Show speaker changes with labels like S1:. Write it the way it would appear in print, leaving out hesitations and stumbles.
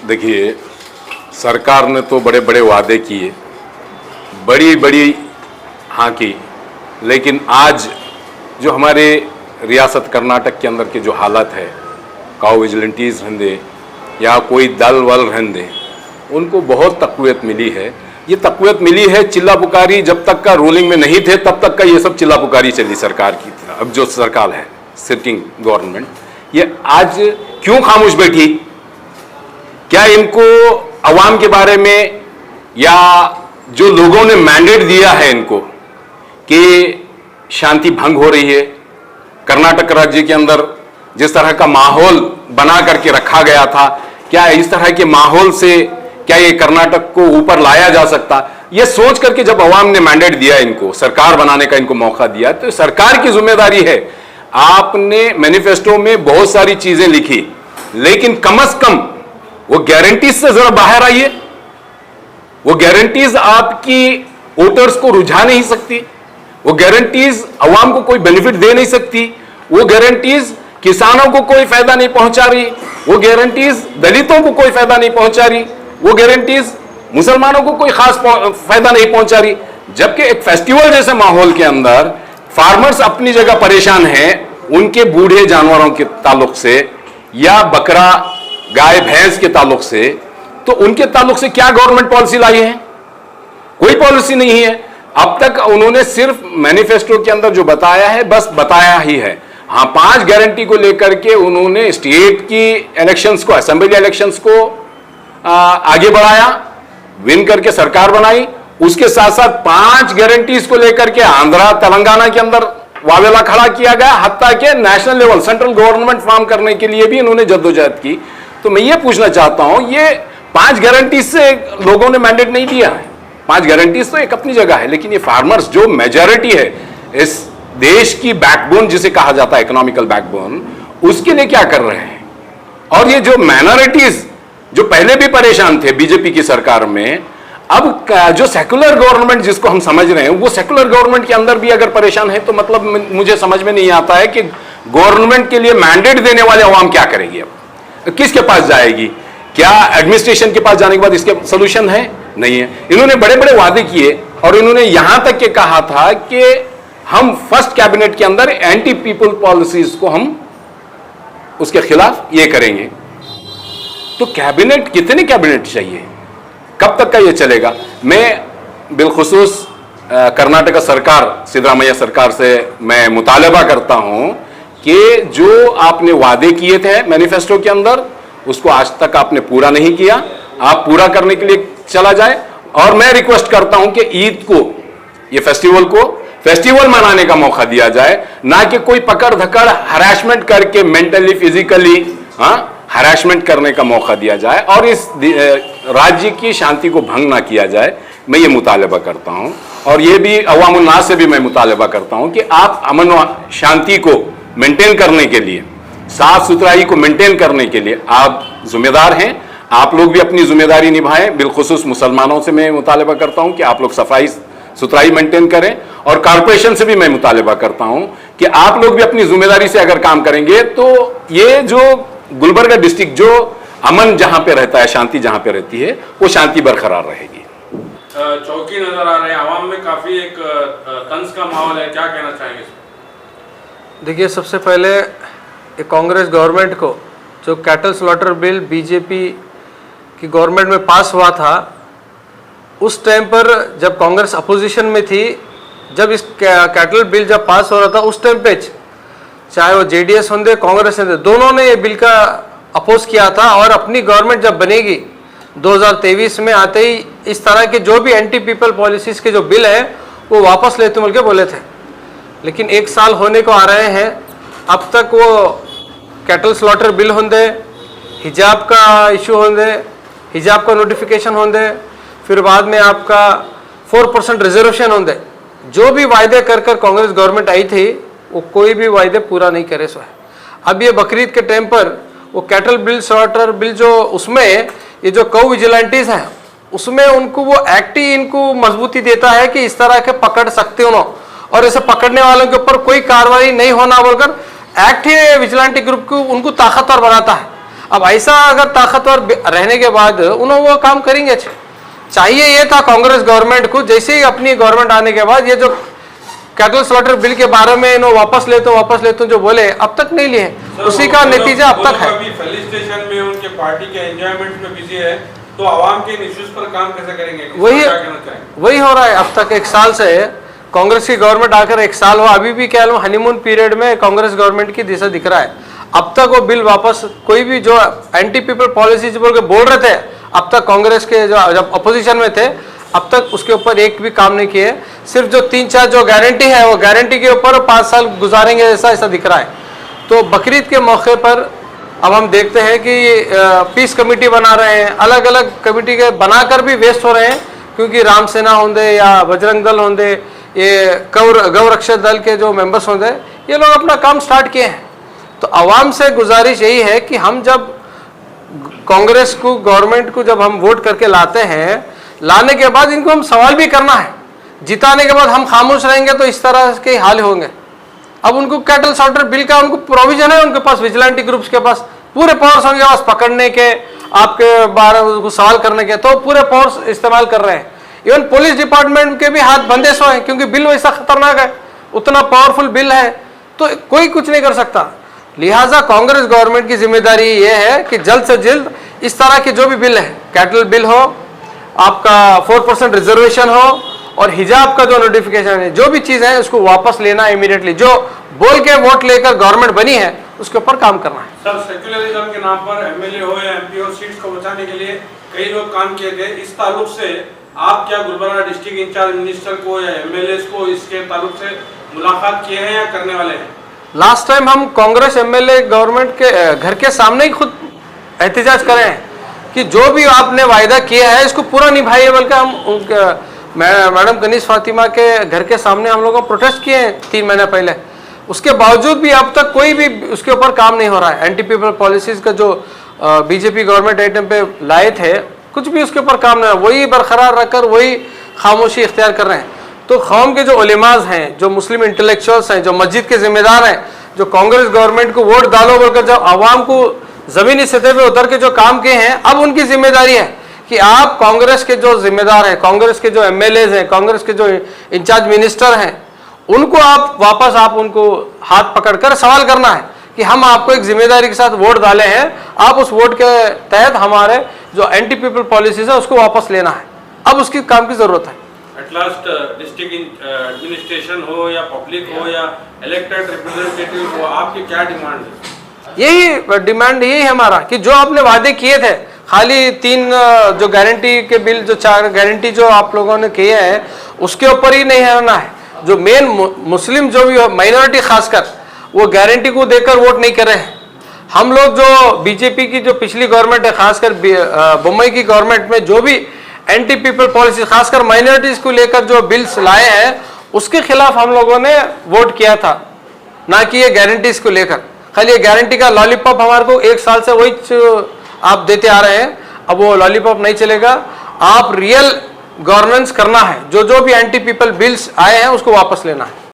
S1: देखिए, सरकार ने तो बड़े बड़े वादे किए, बड़ी बड़ी हाँ की, लेकिन आज जो हमारे रियासत कर्नाटक के अंदर के जो हालत है, काउ विजिलेंटीज रहंदे या कोई दल वल रहंदे, उनको बहुत तकवीत मिली है। ये तकवीत मिली है, चिल्ला पुकारी जब तक का रूलिंग में नहीं थे तब तक का ये सब चिल्ला पुकारी चली सरकार की। अब जो सरकार है, सिटिंग गवर्नमेंट, ये आज क्यों खामोश बैठी? क्या इनको अवाम के बारे में या जो लोगों ने मैंडेट दिया है इनको कि शांति भंग हो रही है, कर्नाटक राज्य के अंदर जिस तरह का माहौल बना करके रखा गया था, क्या इस तरह के माहौल से क्या ये कर्नाटक को ऊपर लाया जा सकता? ये सोच करके जब अवाम ने मैंडेट दिया, इनको सरकार बनाने का इनको मौका दिया, तो सरकार की जिम्मेदारी है। आपने मैनिफेस्टो में बहुत सारी चीजें लिखी, लेकिन कम से कम वो गारंटीज से जरा बाहर आइए। वो गारंटीज आपकी वोटर्स को रुझा नहीं सकती, वो गारंटीज अवाम को कोई बेनिफिट दे नहीं सकती, वो गारंटीज किसानों को कोई फायदा नहीं पहुंचा रही, वो गारंटीज दलितों को कोई फायदा नहीं पहुंचा रही, वो गारंटीज मुसलमानों को कोई खास फायदा नहीं पहुंचा रही। जबकि एक फेस्टिवल जैसे माहौल के अंदर फार्मर्स अपनी जगह परेशान हैं, उनके बूढ़े जानवरों के ताल्लुक से या बकरा गाय भैंस के ताल्लुक से, तो उनके ताल्लुक से क्या गवर्नमेंट पॉलिसी लाई है? कोई पॉलिसी नहीं है। अब तक उन्होंने सिर्फ मैनिफेस्टो के अंदर जो बताया है, बस बताया ही है। हाँ, 5 गारंटी को लेकर के उन्होंने स्टेट की इलेक्शंस को, असेंबली इलेक्शंस को आगे बढ़ाया, विन करके सरकार बनाई। उसके साथ साथ 5 गारंटीज को लेकर के आंध्रा तेलंगाना के अंदर वावेला खड़ा किया गया, हत्ता के national level central government form करने के लिए भी इन्होंने जद्दोजहद की। तो मैं ये पूछना चाहता हूं, ये 5 गारंटीज से लोगों ने मैंडेट नहीं दिया है। 5 गारंटीज तो एक अपनी जगह है, लेकिन ये फार्मर्स जो मेजॉरिटी है इस देश की, बैकबोन जिसे कहा जाता है, इकोनॉमिकल बैकबोन, उसके लिए क्या कर रहे हैं? और ये जो माइनॉरिटीज जो पहले भी परेशान थे बीजेपी की सरकार में, अब जो सेकुलर गवर्नमेंट जिसको हम समझ रहे हैं, वो सेकुलर गवर्नमेंट के अंदर भी अगर परेशान है, तो मतलब मुझे समझ में नहीं आता है कि गवर्नमेंट के लिए मैंडेट देने वाले अवाम क्या करेगी? अब किसके पास जाएगी? क्या एडमिनिस्ट्रेशन के पास जाने के बाद इसके सोल्यूशन है? नहीं है। इन्होंने बड़े बड़े वादे किए और इन्होंने यहां तक के कहा था कि हम फर्स्ट कैबिनेट के अंदर एंटी पीपल पॉलिसीज को हम उसके खिलाफ ये करेंगे। तो कैबिनेट, कितने कैबिनेट चाहिए? कब तक का ये चलेगा? मैं बिलखुसूस कर्नाटक सरकार, सिद्धरामैया सरकार से मैं मुतालबा करता हूं कि जो आपने वादे किए थे मैनिफेस्टो के अंदर, उसको आज तक आपने पूरा नहीं किया। आप पूरा करने के लिए चला जाए। और मैं रिक्वेस्ट करता हूं कि ईद को, ये फेस्टिवल को फेस्टिवल मनाने का मौका दिया जाए, ना कि कोई पकड़ धकड़ हरासमेंट करके मेंटली फिजिकली हरासमेंट करने का मौका दिया जाए और इस राज्य की शांति को भंग ना किया जाए। मैं ये मुतालबा करता हूं। और ये भी अवाम उन्नास से भी मैं मुतालबा करता हूं कि आप अमन व शांति को मेंटेन करने के लिए, साफ सुथराई को मेंटेन करने के लिए आप जिम्मेदार हैं। आप लोग भी अपनी जिम्मेदारी निभाएं। बिलखुसूस मुसलमानों से मैं मुतालबा करता हूं कि आप लोग सफाई सुथराई मेंटेन करें। और कॉर्पोरेशन से भी मैं मुतालबा करता हूं कि आप लोग भी अपनी जिम्मेदारी से अगर काम करेंगे, तो ये जो गुलबर्गा डिस्ट्रिक्ट, जो अमन जहां पे रहता है, शांति जहां पे रहती है, वो शांति बरकरार रहेगी।
S2: चौकी नजर आ रहे हैं, आवाम में काफी एक तंज का माहौल है, क्या कहना चाहेंगे?
S3: देखिए, सबसे पहले कांग्रेस गवर्नमेंट को जो कैटल स्लॉटर बिल बीजेपी की गवर्नमेंट में पास हुआ था, उस टाइम पर जब कांग्रेस अपोजिशन में थी, जब इस कैटल बिल जब पास हो रहा था, उस टाइम पे चाहे वो जेडीएस होंगे, कांग्रेस होंगे, दोनों ने ये बिल का अपोज किया था। और अपनी गवर्नमेंट जब बनेगी 2023 में आते ही इस तरह के जो भी एंटी पीपल पॉलिसीज के जो बिल हैं वो वापस लेते बोल के बोले थे। लेकिन 1 साल होने को आ रहे हैं, अब तक वो कैटल स्लॉटर बिल होंगे, हिजाब का इशू होंगे, हिजाब का नोटिफिकेशन होंगे, फिर बाद में आपका 4% रिजर्वेशन होंगे। जो भी वायदे कर कांग्रेस गवर्नमेंट आई थी, वो कोई भी वायदे पूरा नहीं करे सो है। अब ये बकरीद के टाइम पर वो कैटल बिल, स्लॉटर बिल, जो उसमें ये जो कौ विजिलेंटीज हैं, उसमें उनको वो एक्ट ही इनको मजबूती देता है कि इस तरह के पकड़ सकते हो, और ऐसे पकड़ने वालों के ऊपर कोई कार्रवाई नहीं होना बोलकर एक्ट ही विजिलेंटी ग्रुप को उनको ताकतवर बनाता है। अब ऐसा अगर ताकतवर रहने के बाद उन्होंने वो काम करेंगे। चाहिए ये था कांग्रेस गवर्नमेंट को, जैसे ही अपनी गवर्नमेंट आने के बाद ये जो कैटल स्लॉटर बिल के बारे में इन्होंने वापस लेते जो बोले अब तक नहीं लिए, उसी का नतीजा अब तक है।
S2: फेलिसिटेशन में उनके पार्टी के एंजॉयमेंट में बिजी है, तो आवाम के इश्यूज पर काम कैसे करेंगे?
S3: वही हो रहा है अब तक। 1 साल से कांग्रेस की गवर्नमेंट आकर 1 साल हुआ, अभी भी क्या हनीमून पीरियड में कांग्रेस गवर्नमेंट की दिशा दिख रहा है। अब तक वो बिल वापस, कोई भी जो एंटी पीपल पॉलिसीज बोल रहे थे, अब तक कांग्रेस के जो जब अपोजिशन में थे अब तक उसके ऊपर एक भी काम नहीं किए। सिर्फ जो 3-4 जो गारंटी है वो गारंटी के ऊपर 5 साल गुजारेंगे ऐसा दिख रहा है। तो बकरीद के मौके पर अब हम देखते हैं कि पीस कमेटी बना रहे हैं, अलग अलग कमेटी के बनाकर भी वेस्ट हो रहे हैं, क्योंकि राम सेना होंगे या बजरंग दल होंगे, ये गौरक्षक दल के जो मेंबर्स होंगे, ये लोग अपना काम स्टार्ट किए हैं। तो आवाम से गुजारिश यही है कि हम जब कांग्रेस को गवर्नमेंट को जब हम वोट करके लाते हैं, लाने के बाद इनको हम सवाल भी करना है। जिताने के बाद हम खामोश रहेंगे तो इस तरह के हाल होंगे। अब उनको कैटल स्लॉटर बिल का उनको प्रोविजन है, उनके पास विजिलेंटी ग्रुप्स के पास पूरे पावर्स उनके पास पकड़ने के, आपके बारे में सवाल करने के, तो पूरे पावर्स इस्तेमाल कर रहे हैं। इवन पुलिस डिपार्टमेंट के भी हाथ बंधे सो हैं, क्योंकि बिल वैसा खतरनाक है, उतना पावरफुल बिल है, तो कोई कुछ नहीं कर सकता। लिहाजा कांग्रेस गवर्नमेंट की जिम्मेदारी ये है कि जल्द से जल्द इस तरह के जो भी बिल है, कैटल बिल हो, आपका 4% रिजर्वेशन हो, और हिजाब का जो नोटिफिकेशन है, जो भी चीज़ है उसको वापस लेना है इमीडिएटली। जो बोल के वोट लेकर गवर्नमेंट बनी है उसके ऊपर काम करना है।
S2: सर, सेक्युलरिज्म के नाम पर एमएलए हो या एमपी हो, सीट को बचाने के लिए कई लोग काम किए थे। इस ताल्लुक से आप क्या गुलबर्गा डिस्ट्रिक्ट इंचार्ज मिनिस्टर को या एमएलए को इसके ताल्लुक से मुलाकात किए हैं या करने वाले हैं?
S3: लास्ट टाइम हम कांग्रेस एमएलए गवर्नमेंट के घर के सामने ही खुद एहतजाज करे हैं कि जो भी आपने वायदा किया है इसको पूरा निभाइए, बल्कि हम मैडम कनीज फातिमा के घर के सामने हम लोगों प्रोटेस्ट किए हैं 3 महीने पहले। उसके बावजूद भी अब तक कोई भी उसके ऊपर काम नहीं हो रहा है। एंटी पीपल पॉलिसीज का जो बीजेपी गवर्नमेंट आइटम पे लाए थे, कुछ भी उसके ऊपर काम नहीं, वही बरकरार रखकर वही खामोशी इख्तियार कर रहे हैं। तो कौम के जो उलेमाज हैं, जो मुस्लिम इंटेलेक्चुअल्स हैं, जो मस्जिद के जिम्मेदार हैं, जो कांग्रेस गवर्नमेंट को वोट डालो बोलकर जब आवाम को ज़मीनी सतह पे उतर के जो काम किए हैं, अब उनकी जिम्मेदारी है कि आप कांग्रेस के जो जिम्मेदार हैं, कांग्रेस के जो एमएलए हैं, कांग्रेस के जो इंचार्ज मिनिस्टर हैं, उनको आप वापस उनको हाथ पकड़कर सवाल करना है कि हम आपको एक जिम्मेदारी के साथ वोट डाले हैं, आप उस वोट के तहत हमारे जो एंटी पीपल पॉलिसीज है उसको वापस लेना है। अब उसकी काम की जरूरत है।
S2: एट लास्ट डिस्ट्रिक्ट एडमिनिस्ट्रेशन हो या पब्लिक हो या इलेक्टेड रिप्रेजेंटेटिव हो, आपकी क्या डिमांड है?
S3: यही डिमांड यही है हमारा कि जो आपने वादे किए थे, खाली 3 जो गारंटी के बिल, जो 4 गारंटी जो आप लोगों ने किए हैं उसके ऊपर ही नहीं रहना है। जो मेन मुस्लिम जो भी माइनॉरिटी खासकर वो गारंटी को देकर वोट नहीं कर रहे हैं। हम लोग जो बीजेपी की जो पिछली गवर्नमेंट है, खासकर बम्बई की गवर्नमेंट में जो भी एंटी पीपल पॉलिसी खासकर माइनॉरिटीज को लेकर जो बिल्स लाए हैं उसके खिलाफ हम लोगों ने वोट किया था, ना कि ये गारंटीज को लेकर। खाली ये गारंटी का लॉलीपॉप हमारे को 1 साल से वही आप देते आ रहे हैं, अब वो लॉलीपॉप नहीं चलेगा। आप रियल गवर्नेंस करना है, जो भी एंटी पीपल बिल्स आए हैं उसको वापस लेना है।